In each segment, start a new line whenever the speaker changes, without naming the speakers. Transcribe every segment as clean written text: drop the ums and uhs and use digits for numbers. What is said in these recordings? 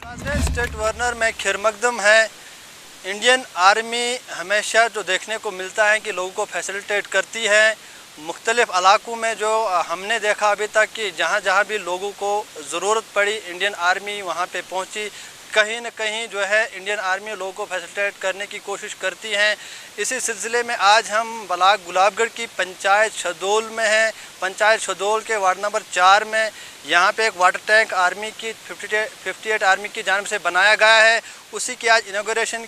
State governor में खैर मकदम है। इंडियन आर्मी हमेशा जो देखने को मिलता है कि लोगों को फैसिलिटेट करती है। मुख्तलिफ़ इलाकों में जो हमने देखा अभी तक कि जहाँ जहाँ भी लोगों को ज़रूरत पड़ी इंडियन आर्मी वहाँ पे पहुँची। कहीं न कहीं जो है इंडियन आर्मी लोगों को फैसिलिटेट करने की कोशिश करती हैं। इसी सिलसिले में आज हम ब्लॉक गुलाबगढ़ की पंचायत शहदोल में हैं। पंचायत शहदोल के वार्ड नंबर 4 में यहाँ पे एक वाटर टैंक आर्मी की 58 आर्मी की जानिब से बनाया गया है। उसी की आज इनागोरेशन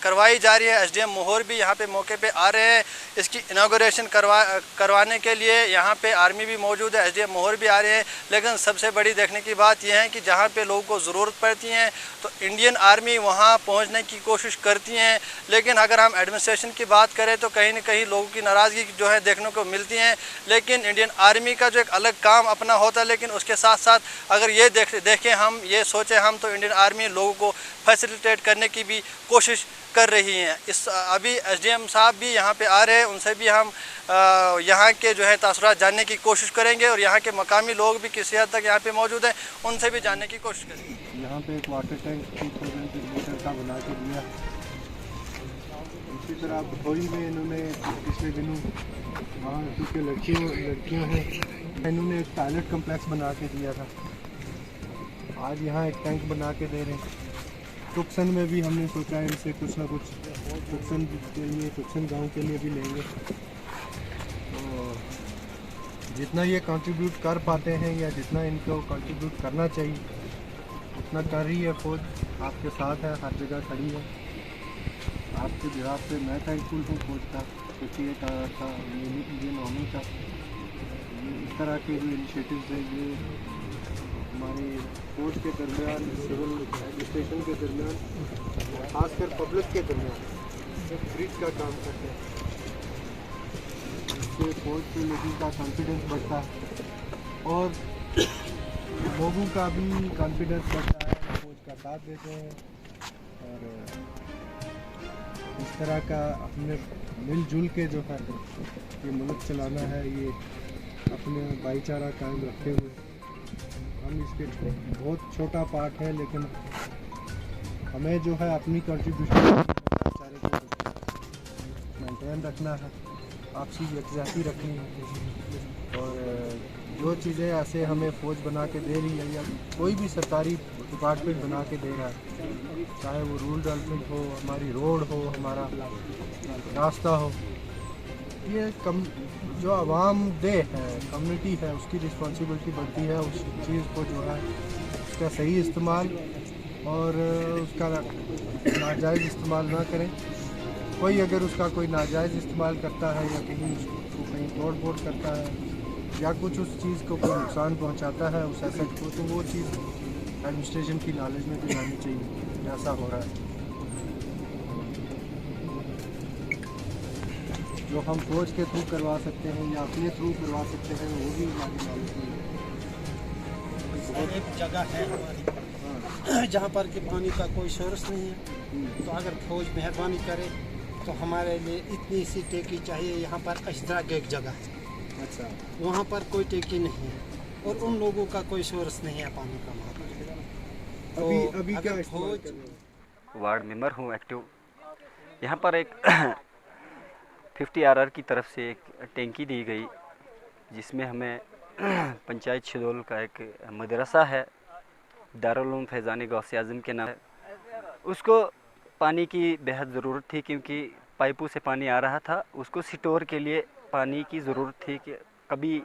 करवाई जा रही है। एसडीएम मोहर भी यहाँ पे मौके पे आ रहे हैं। इसकी इनागोरेशन करवाने के लिए यहाँ पे आर्मी भी मौजूद है, एसडीएम मोहर भी आ रहे हैं। लेकिन सबसे बड़ी देखने की बात यह है कि जहाँ पे लोगों को ज़रूरत पड़ती है तो इंडियन आर्मी वहाँ पहुँचने की कोशिश करती हैं। लेकिन अगर हम एडमिनिस्ट्रेशन की बात करें तो कहीं न कहीं लोगों की नाराज़गी जो है देखने को मिलती है। लेकिन इंडियन आर्मी का जो एक अलग काम अपना होता है, लेकिन उसके साथ साथ अगर ये देखें हम ये सोचें हम तो इंडियन आर्मी लोगों को फैसिलिटेट करने की भी कोशिश कर रही हैं। अभी एसडीएम साहब भी यहाँ पे आ रहे हैं, उनसे भी हम यहाँ के जो है तासुरात जानने की कोशिश करेंगे और यहाँ के मकामी लोग भी किसी हद तक यहाँ पे मौजूद हैं, उनसे भी जानने की कोशिश करेंगे।
यहाँ पे एक वाटर टैंक 3000 लीटर का बना के दिया। इसी तरह भदोही में इन्होंने पिछले दिनों वहाँ क्योंकि लड़कियाँ हैं, इन्होंने एक टॉयलेट कम्प्लेक्स बना के दिया था। आज यहाँ एक टैंक बना के दे रहे हैं। तुक्सन में भी हमने सोचा है इनसे कुछ ना कुछ तुक्सन गांव के लिए भी लेंगे। तो जितना ये कंट्रीब्यूट कर पाते हैं या जितना इनको कंट्रीब्यूट करना चाहिए उतना कर रही है फौज। आपके साथ है, हर जगह खड़ी है। आपके जवाब से मैं थैंकफुल हूँ फौज का, 58 का, इंडियन आर्मी का। इस तरह के जो इनिशिएटिव्स हैं ये हमारे फौज के दरमियान, सिविल एडमिनिस्ट्रेशन के दरमियान, खासकर पब्लिक के दरमियान एक ब्रिज का काम करते हैं। इससे फौज के लोगों का कॉन्फिडेंस बढ़ता है और लोगों का भी कॉन्फिडेंस बढ़ता है, फौज का साथ देते हैं। और इस तरह का अपने मिलजुल के जो है ये मुल्क चलाना है, ये अपने भाईचारा कायम रखते हुए हम इसके बहुत छोटा पार्ट है, लेकिन हमें जो है अपनी कंट्रीब्यूशन भाईचारे को मेंटेन रखना है, आपसी यकजाती रखनी है। और जो चीज़ें ऐसे हमें फ़ौज बना के दे रही है या कोई भी सरकारी डिपार्टमेंट बना के दे रहा है, चाहे वो रूरल डेवलपमेंट हो, हमारी रोड हो, हमारा रास्ता हो, ये जो आवाम दे है, कम्युनिटी है, उसकी रिस्पॉन्सिबिलिटी बनती है उस चीज़ को जो है उसका सही इस्तेमाल और उसका नाजायज़ इस्तेमाल ना करें। कोई अगर उसका कोई नाजायज़ इस्तेमाल करता है या कहीं उसको कहीं तोड़ फोड़ करता है या कुछ उस चीज़ को कोई नुकसान पहुंचाता है उस एसेट को, तो वो चीज़ एडमिनिस्ट्रेशन की नॉलेज में भी आनी चाहिए ऐसा हो रहा है। जो हम फौज के थ्रू करवा सकते हैं या अपने थ्रू करवा सकते हैं वो भी हमारी नॉलेज में है।
एक जगह है हमारी जहाँ पर कि पानी का कोई सोर्स नहीं है, तो अगर फौज मेहरबानी करे तो हमारे लिए इतनी सी टेकी चाहिए। यहाँ पर अशदरा की एक जगह है,
अच्छा,
वहाँ पर कोई टेकी नहीं है और उन लोगों का कोई सोर्स नहीं है पानी का वहाँ पर। तो
अभी क्या
फौज
वार्ड मेंबर हूँ एक्टिव। यहाँ पर एक 50 आरआर की तरफ से एक टैंकी दी गई जिसमें हमें पंचायत शहदोल का एक मदरसा है, दारुल उलूम फैज़ान गौसे आज़म के नाम है, उसको पानी की बेहद ज़रूरत थी क्योंकि पाइपों से पानी आ रहा था। उसको स्टोर के लिए पानी की ज़रूरत थी कि कभी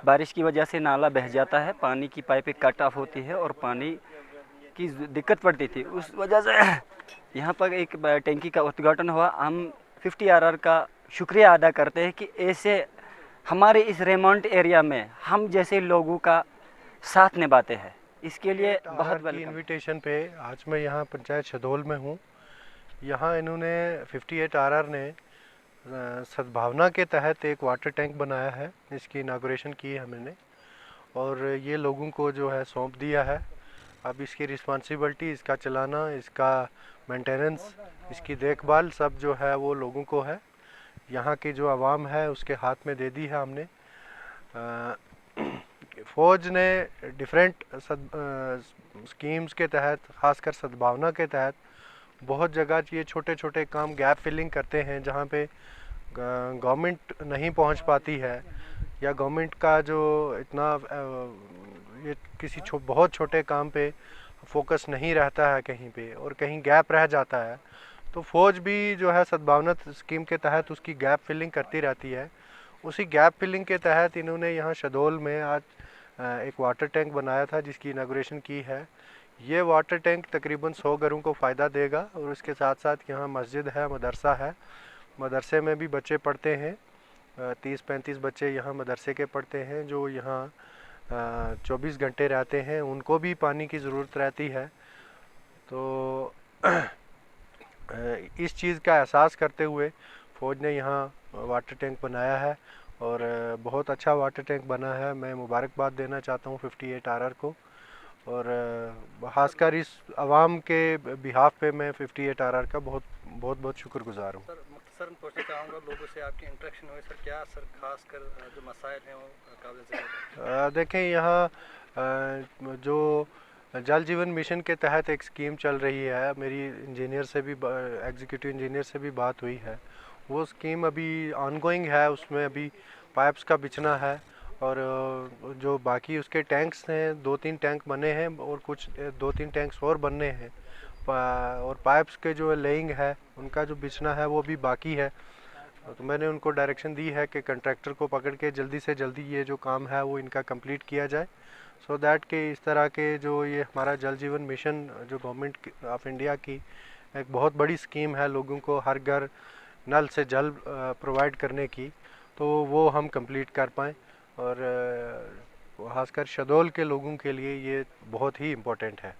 बारिश की वजह से नाला बह जाता है, पानी की पाइपें कट ऑफ होती है और पानी की दिक्कत पड़ती थी। उस वजह से यहाँ पर एक टैंकी का उद्घाटन हुआ। हम 50 आरआर का शुक्रिया अदा करते हैं कि ऐसे हमारे इस रेमोंट एरिया में हम जैसे लोगों का साथ निभाते हैं। इसके लिए बहुत
की इनविटेशन पे आज मैं यहाँ पंचायत शहदोल में हूँ। यहाँ इन्होंने 58 आरआर ने सद्भावना के तहत एक वाटर टैंक बनाया है, इसकी इनागोरेशन की है मैंने और ये लोगों को जो है सौंप दिया है। अब इसकी रिस्पॉन्सिबिलिटी, इसका चलाना, इसका मेंटेनेंस, इसकी देखभाल सब जो है वो लोगों को है। यहाँ की जो आवाम है उसके हाथ में दे दी है हमने। फ़ौज ने डिफरेंट स्कीम्स के तहत, ख़ासकर सद्भावना के तहत, बहुत जगह ये छोटे छोटे काम गैप फिलिंग करते हैं जहाँ पे गवर्नमेंट नहीं पहुँच पाती है, या गवर्नमेंट का जो इतना ये किसी बहुत छोटे काम पे फोकस नहीं रहता है कहीं पे, और कहीं गैप रह जाता है, तो फ़ौज भी जो है सद्भावना स्कीम के तहत उसकी गैप फिलिंग करती रहती है। उसी गैप फिलिंग के तहत इन्होंने यहाँ शहडोल में आज एक वाटर टैंक बनाया था जिसकी इनाग्रेशन की है। ये वाटर टैंक तकरीबन 100 घरों को फ़ायदा देगा, और इसके साथ साथ यहाँ मस्जिद है, मदरसा है, मदरसे में भी बच्चे पढ़ते हैं। 30-35 बच्चे यहाँ मदरसे के पढ़ते हैं जो यहाँ 24 घंटे रहते हैं, उनको भी पानी की ज़रूरत रहती है। तो इस चीज़ का एहसास करते हुए फ़ौज ने यहाँ वाटर टैंक बनाया है, और बहुत अच्छा वाटर टैंक बना है। मैं मुबारकबाद देना चाहता हूँ 58 RR को, और ख़ासकर इस आवाम के बिहाफ पे मैं 58 RR का बहुत शुक्रगुजार हूँ।
सर मुख्तसरन पूछना चाहूँगा, लोगों से आपकी इंटरेक्शन हुई सर, क्या सर खासकर जो मसाइल हैं वो काबिल ज़िक्र?
देखें, यहाँ जो जल जीवन मिशन के तहत एक स्कीम चल रही है, मेरी इंजीनियर से भी, एग्जीक्यूटिव इंजीनियर से भी बात हुई है। वो स्कीम अभी ऑनगोइंग है, उसमें अभी पाइप्स का बिछना है, और जो बाकी उसके टैंक्स हैं, 2-3 टैंक बने हैं, और कुछ 2-3 टैंक्स और बनने हैं, और पाइप्स के जो लेइंग है उनका जो बिछना है वो भी बाकी है। तो मैंने उनको डायरेक्शन दी है कि कंट्रैक्टर को पकड़ के जल्दी से जल्दी ये जो काम है वो इनका कंप्लीट किया जाए, सो दैट कि इस तरह के जो ये हमारा जल जीवन मिशन जो गवर्नमेंट ऑफ इंडिया की एक बहुत बड़ी स्कीम है, लोगों को हर घर नल से जल प्रोवाइड करने की, तो वो हम कंप्लीट कर पाएँ। और ख़ासकर शहडोल के लोगों के लिए ये बहुत ही इम्पोर्टेंट है।